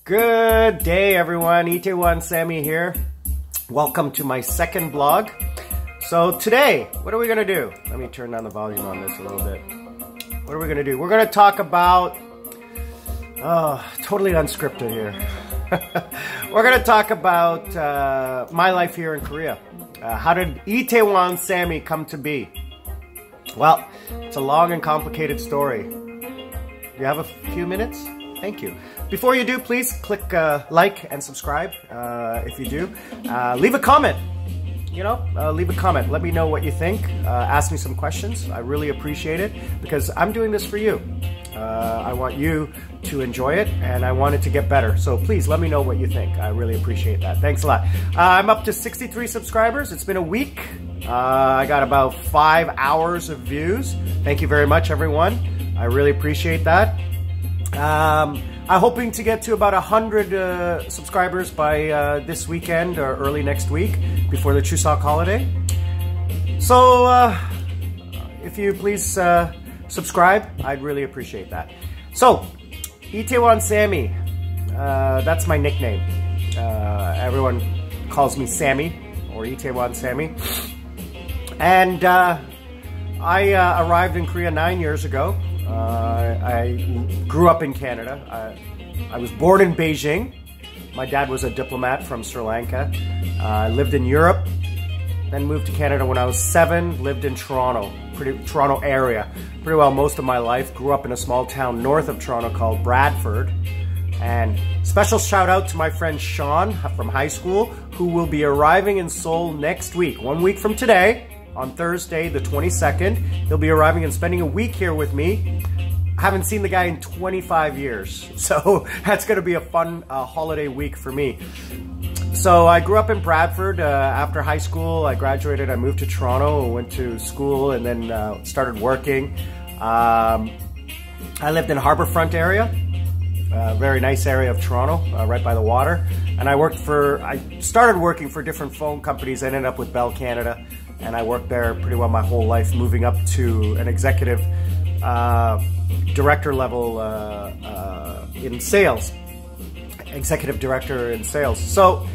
Good day, everyone. Itaewon Sammy here. Welcome to my second vlog. So today, what are we gonna do? Let me turn down the volume on this a little bit. What are we gonna do? We're gonna talk about, totally unscripted here. We're gonna talk about my life here in Korea. How did Itaewon Sammy come to be? Well, it's a long and complicated story. You have a few minutes? Thank you. Before you do, please click like and subscribe if you do. Leave a comment. Leave a comment. Let me know what you think. Ask me some questions. I really appreciate it because I'm doing this for you. I want you to enjoy it and I want it to get better. So please let me know what you think. I really appreciate that. Thanks a lot. I'm up to 63 subscribers. It's been a week. I got about 5 hours of views. Thank you very much, everyone. I really appreciate that. I'm hoping to get to about 100 subscribers by this weekend or early next week before the Chuseok holiday. So if you please subscribe, I'd really appreciate that. So, Itaewon Sammy, that's my nickname. Everyone calls me Sammy or Itaewon Sammy. And I arrived in Korea 9 years ago. I grew up in Canada. I was born in Beijing. My dad was a diplomat from Sri Lanka. I lived in Europe, then moved to Canada when I was 7, lived in Toronto area, pretty well most of my life. Grew up in a small town north of Toronto called Bradford. And special shout out to my friend Sean from high school, who will be arriving in Seoul next week, 1 week from today. On Thursday, the 22nd, he'll be arriving and spending a week here with me. I haven't seen the guy in 25 years, so that's going to be a fun holiday week for me. So I grew up in Bradford. After high school, I graduated. I moved to Toronto, went to school, and then started working. I lived in Harbourfront area, a very nice area of Toronto, right by the water. And I started working for different phone companies. I ended up with Bell Canada. And I worked there pretty well my whole life, moving up to an executive director level in sales. Executive director in sales. So,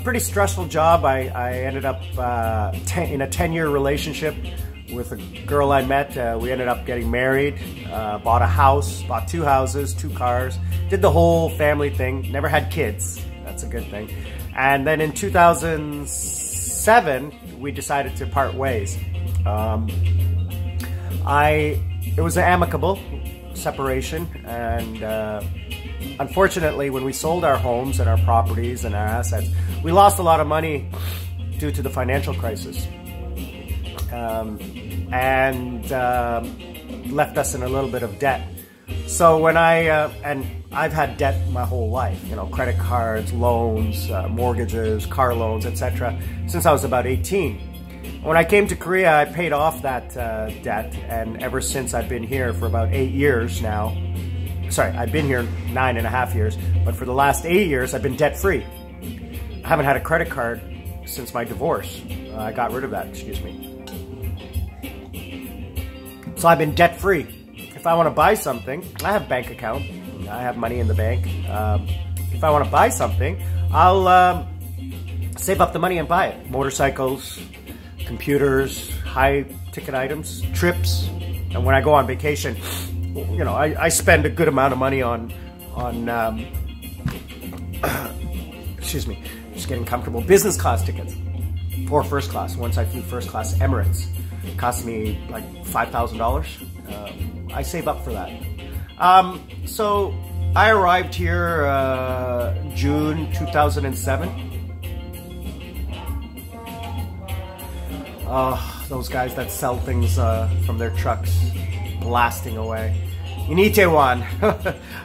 pretty stressful job. I ended up in a 10-year relationship with a girl I met. We ended up getting married, bought a house, bought 2 houses, 2 cars, did the whole family thing, never had kids. That's a good thing. And then in 2007, we decided to part ways. It was an amicable separation, and unfortunately, when we sold our homes and our properties and our assets, we lost a lot of money due to the financial crisis, and left us in a little bit of debt. So when and I've had debt my whole life, credit cards, loans, mortgages, car loans, etc. since I was about 18. When I came to Korea, I paid off that debt, and ever since I've been here for about 8 years now. Sorry, I've been here 9.5 years, but for the last 8 years, I've been debt-free. I haven't had a credit card since my divorce. I got rid of that, excuse me. So I've been debt-free. If I want to buy something, I have a bank account. I have money in the bank. If I want to buy something, I'll save up the money and buy it. Motorcycles, computers, high-ticket items, trips. And when I go on vacation, I spend a good amount of money on excuse me, just getting comfortable. Business class tickets or first class. Once I flew first class Emirates, it cost me like $5,000. I save up for that. So I arrived here June 2007. Those guys that sell things from their trucks blasting away. In Itaewon.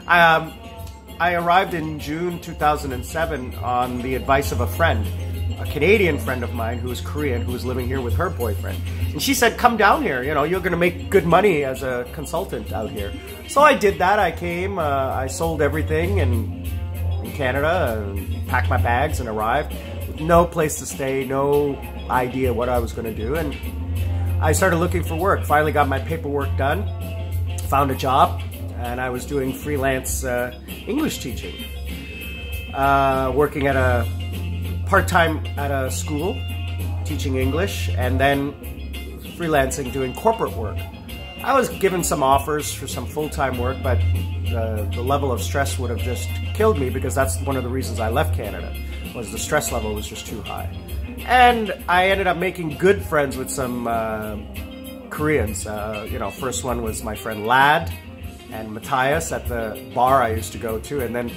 I arrived in June 2007 on the advice of a friend, a Canadian friend of mine who was Korean, who was living here with her boyfriend. And she said, come down here, you're going to make good money as a consultant out here. So I did that. I came, I sold everything in Canada, and packed my bags and arrived with no place to stay, no idea what I was going to do. And I started looking for work. Finally got my paperwork done, found a job and I was doing freelance English teaching, working at a part-time at a school, teaching English, and then freelancing, doing corporate work. I was given some offers for some full-time work, but the level of stress would have just killed me, because that's one of the reasons I left Canada, was the stress level was just too high. And I ended up making good friends with some Koreans. First one was my friend Lad and Matthias at the bar I used to go to, and then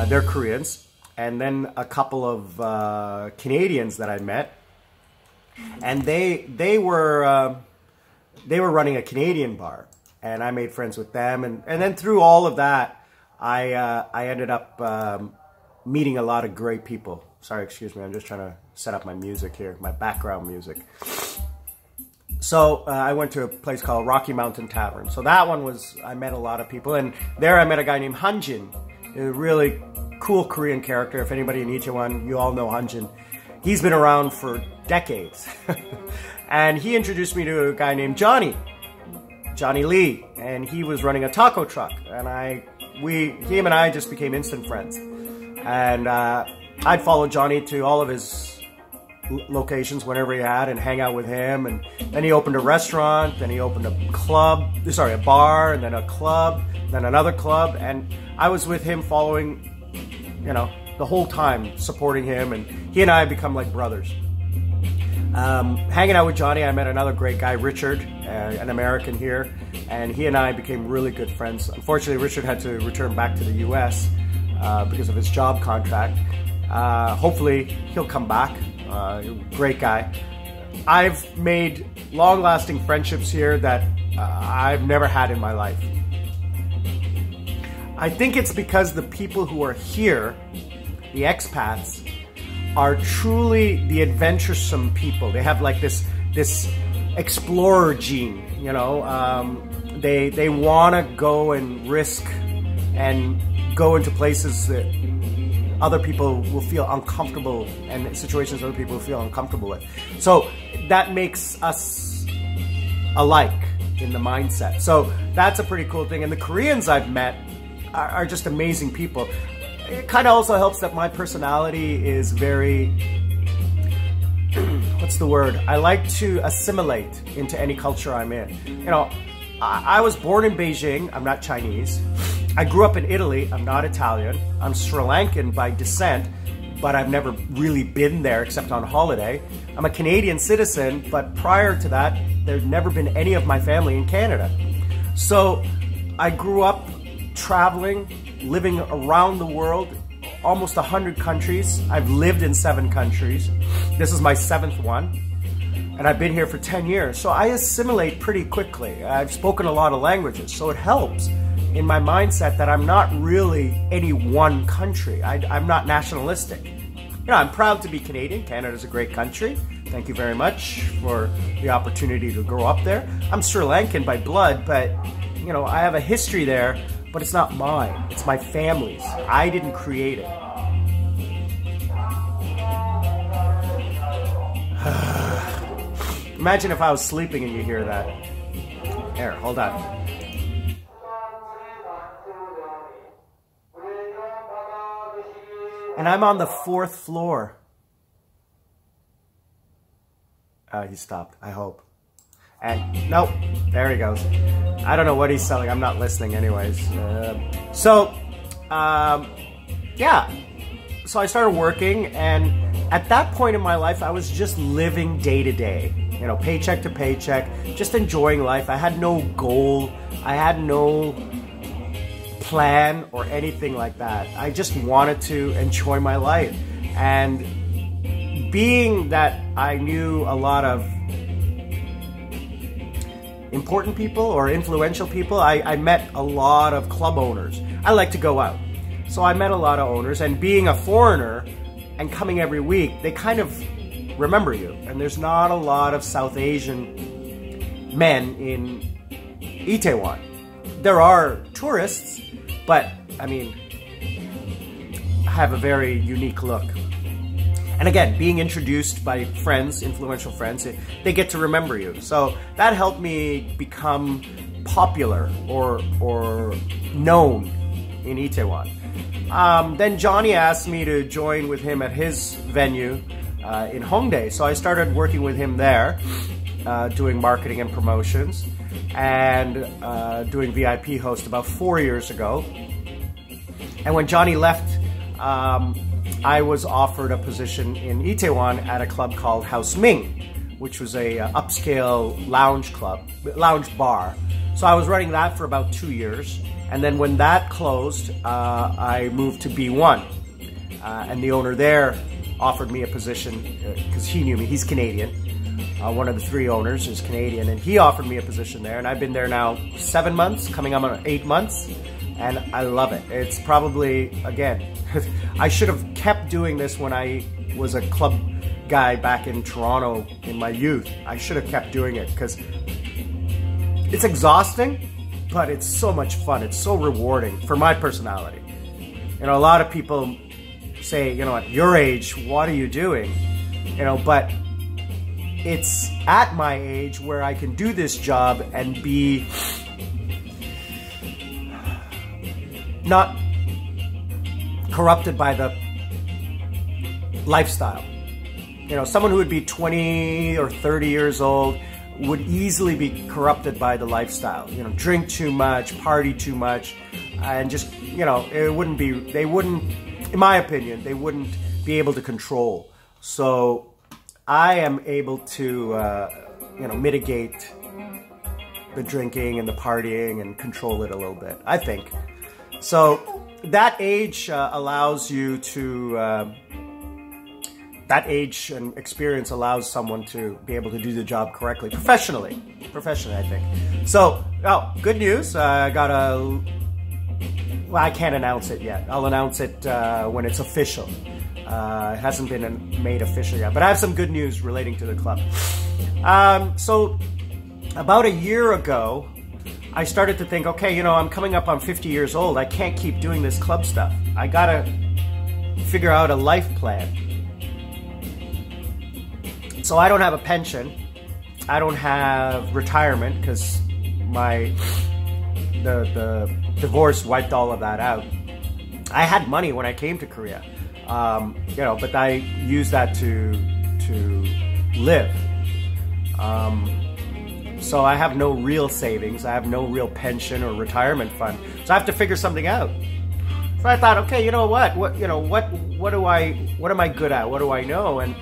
they're Koreans. And then a couple of Canadians that I met, and they were running a Canadian bar, and I made friends with them. And then through all of that, I ended up meeting a lot of great people. Sorry, excuse me, I'm just trying to set up my music here, my background music. So I went to a place called Rocky Mountain Tavern. So that one was, I met a lot of people, and there I met a guy named Hanjin, a really cool Korean character. If anybody in Itaewon, you all know Hanjin. He's been around for decades. And he introduced me to a guy named Johnny Lee, and he was running a taco truck. And him and I just became instant friends. And I'd follow Johnny to all of his locations whenever he had and hang out with him. And then he opened a restaurant, then he opened a bar, and then a club, then another club. And I was with him following, the whole time, supporting him, and he and I have become like brothers. Hanging out with Johnny, I met another great guy, Richard, an American here, and he and I became really good friends. Unfortunately, Richard had to return back to the US because of his job contract. Hopefully, he'll come back. Great guy. I've made long-lasting friendships here that I've never had in my life. I think it's because the people who are here, the expats, are truly the adventuresome people. They have like this explorer gene, They want to go and risk and go into places that other people will feel uncomfortable, and situations other people will feel uncomfortable with. So that makes us alike in the mindset. So that's a pretty cool thing. And the Koreans I've met are just amazing people. It kind of also helps that my personality is very, what's the word? I like to assimilate into any culture I'm in. I was born in Beijing. I'm not Chinese. I grew up in Italy. I'm not Italian. I'm Sri Lankan by descent, but I've never really been there except on holiday. I'm a Canadian citizen, but prior to that, there'd never been any of my family in Canada. So I grew up traveling, living around the world, almost 100 countries. I've lived in 7 countries. This is my 7th one, and I've been here for 10 years. So I assimilate pretty quickly. I've spoken a lot of languages, so it helps in my mindset that I'm not really any one country. I'm not nationalistic. I'm proud to be Canadian. Canada's a great country. Thank you very much for the opportunity to grow up there. I'm Sri Lankan by blood, but I have a history there, but it's not mine. It's my family's. I didn't create it. Imagine if I was sleeping and you hear that. Here, hold on. And I'm on the 4th floor. He stopped, I hope. And nope, there he goes. I don't know what he's selling. I'm not listening anyways. Yeah. So I started working, and at that point in my life, I was just living day to day. Paycheck to paycheck, just enjoying life. I had no goal. I had no plan or anything like that. I just wanted to enjoy my life. And being that I knew a lot of important people or influential people, I met a lot of club owners. I like to go out. So I met a lot of owners, and being a foreigner and coming every week, they kind of remember you. And there's not a lot of South Asian men in Itaewon. There are tourists, but I mean, have a very unique look. And again, being introduced by friends, influential friends, they get to remember you. So that helped me become popular or known in Itaewon. Then Johnny asked me to join with him at his venue in Hongdae. So I started working with him there, doing marketing and promotions, and doing VIP host about 4 years ago. And when Johnny left, I was offered a position in Itaewon at a club called House Ming, which was a upscale lounge bar. So I was running that for about 2 years. And then when that closed, I moved to B1. And the owner there offered me a position, because he knew me, he's Canadian. One of the 3 owners is Canadian, and he offered me a position there. And I've been there now 7 months, coming up on 8 months. And I love it. It's probably, again, I should have kept doing this when I was a club guy back in Toronto in my youth. I should have kept doing it because it's exhausting, but it's so much fun. It's so rewarding for my personality. You know, a lot of people say, you know, at your age, what are you doing? You know, but it's at my age where I can do this job and be not corrupted by the lifestyle. You know, someone who would be 20 or 30 years old would easily be corrupted by the lifestyle. You know, drink too much, party too much, and just, you know, it wouldn't be, they wouldn't, in my opinion, they wouldn't be able to control. So I am able to, you know, mitigate the drinking and the partying and control it a little bit, I think. So that age allows you to, that age and experience allows someone to be able to do the job correctly, professionally, I think. So, oh, good news. I got a, well, I can't announce it yet. I'll announce it when it's official. It hasn't been made official yet, but I have some good news relating to the club. So about a year ago, I started to think, okay, you know, I'm coming up on 50 years old. I can't keep doing this club stuff. I gotta figure out a life plan. So I don't have a pension. I don't have retirement because the divorce wiped all of that out. I had money when I came to Korea, you know, but I used that to live. So I have no real savings. I have no real pension or retirement fund. So I have to figure something out. So I thought, okay, you know what am I good at? What do I know? And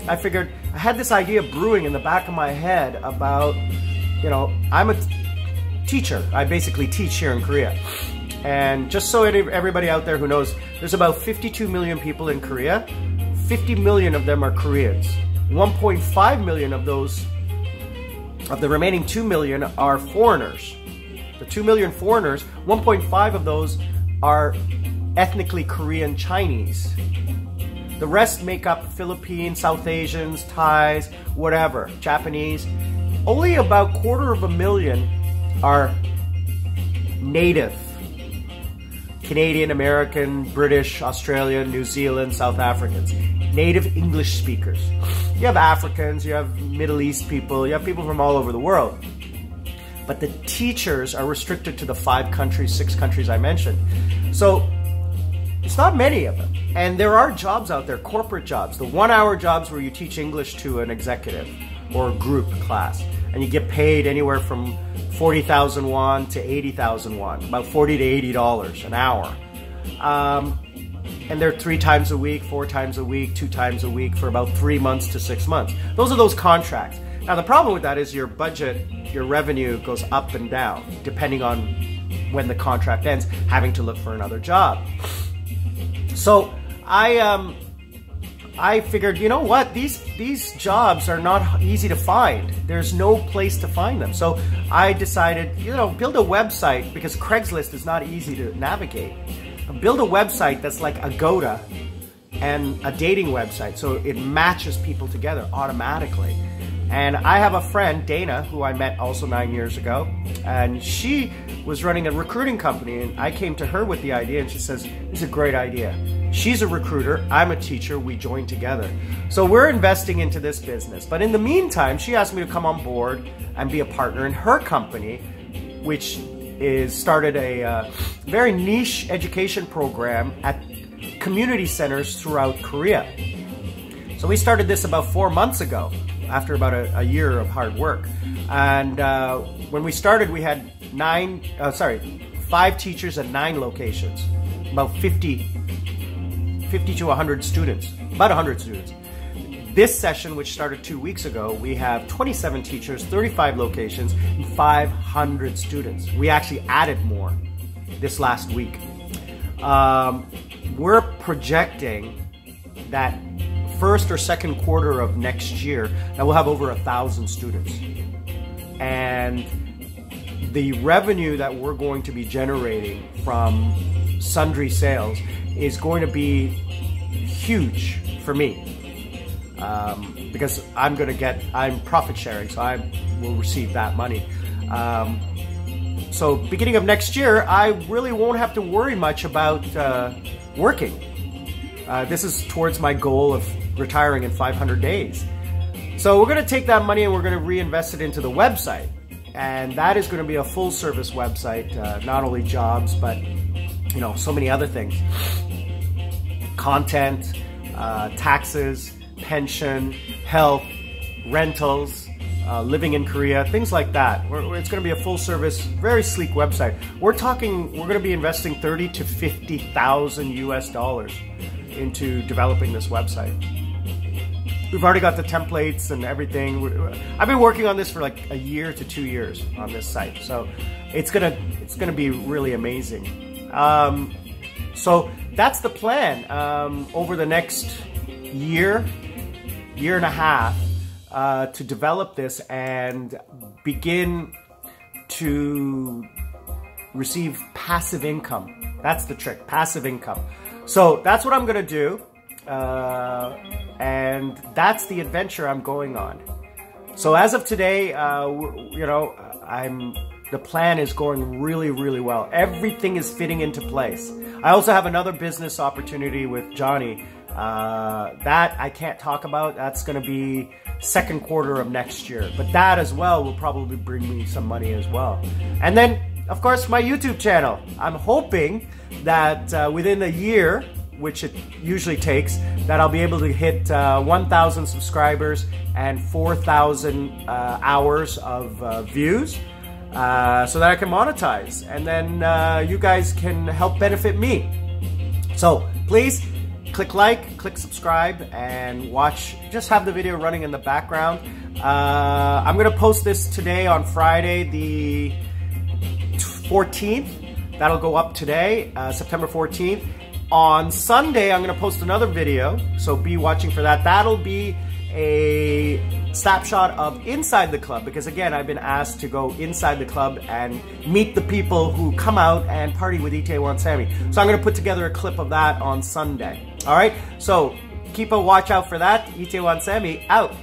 I figured I had this idea brewing in the back of my head about, you know, I'm a teacher. I basically teach here in Korea. And just so everybody out there who knows, there's about 52 million people in Korea. 50 million of them are Koreans. 1.5 million of those, of the remaining 2 million are foreigners. The 2 million foreigners, 1.5 of those are ethnically Korean Chinese. The rest make up Philippines, South Asians, Thais, whatever, Japanese. Only about 250,000 are native. Canadian, American, British, Australian, New Zealand, South Africans. Native English speakers. You have Africans, you have Middle East people, you have people from all over the world. But the teachers are restricted to the 5 countries, 6 countries I mentioned. So it's not many of them. And there are jobs out there, corporate jobs, the 1-hour jobs where you teach English to an executive or a group class. And you get paid anywhere from 40,000 won to 80,000 won, about $40 to $80 an hour. And they're 3 times a week, 4 times a week, 2 times a week for about 3 months to 6 months. Those are those contracts. Now the problem with that is your budget, your revenue goes up and down depending on when the contract ends, having to look for another job. So I figured, you know what, these jobs are not easy to find. There's no place to find them. So I decided, you know, build a website, because Craigslist is not easy to navigate. Build a website that's like Agoda and a dating website, so it matches people together automatically. And I have a friend, Dana, who I met also 9 years ago, and she was running a recruiting company, and I came to her with the idea, and she says, "It's a great idea." She's a recruiter, I'm a teacher, we joined together. So we're investing into this business. But in the meantime, she asked me to come on board and be a partner in her company which is started a very niche education program at community centers throughout Korea. So we started this about 4 months ago, after about a year of hard work. And when we started, we had 5 teachers at 9 locations, about 50 to 100 students, about 100 students. This session, which started 2 weeks ago, we have 27 teachers, 35 locations, and 500 students. We actually added more this last week. We're projecting that first or second quarter of next year that we'll have over 1,000 students. And the revenue that we're going to be generating from sundry sales is going to be huge for me. Because I'm profit sharing, so I will receive that money. So beginning of next year, I really won't have to worry much about working. This is towards my goal of retiring in 500 days. So we're going to take that money and we're going to reinvest it into the website. And that is going to be a full service website, not only jobs, but so many other things. Content, taxes, pension, health, rentals, living in Korea, things like that. It's going to be a full service, very sleek website. We're going to be investing $30,000 to $50,000 US into developing this website. We've already got the templates and everything. I've been working on this for like a year to 2 years on this site, so it's gonna be really amazing. So that's the plan over the next year and a half to develop this and begin to receive passive income. That's the trick, passive income. So that's what I'm gonna do. And that's the adventure I'm going on. So as of today, the plan is going really, really well. Everything is fitting into place. I also have another business opportunity with Johnny that I can't talk about. That's going to be second quarter of next year. But that as well will probably bring me some money as well. And then, of course, my YouTube channel. I'm hoping that within a year, which it usually takes, that I'll be able to hit 1,000 subscribers and 4,000 hours of views so that I can monetize. And then you guys can help benefit me. So please click like, click subscribe, and watch. Just have the video running in the background. I'm going to post this today on Friday the 14th. That'll go up today, September 14th. On Sunday, I'm going to post another video, so be watching for that. That'll be a snapshot of inside the club, because again, I've been asked to go inside the club and meet the people who come out and party with Itaewon Sammy. So I'm going to put together a clip of that on Sunday. All right, so keep a watch out for that. Itaewon Sammy out.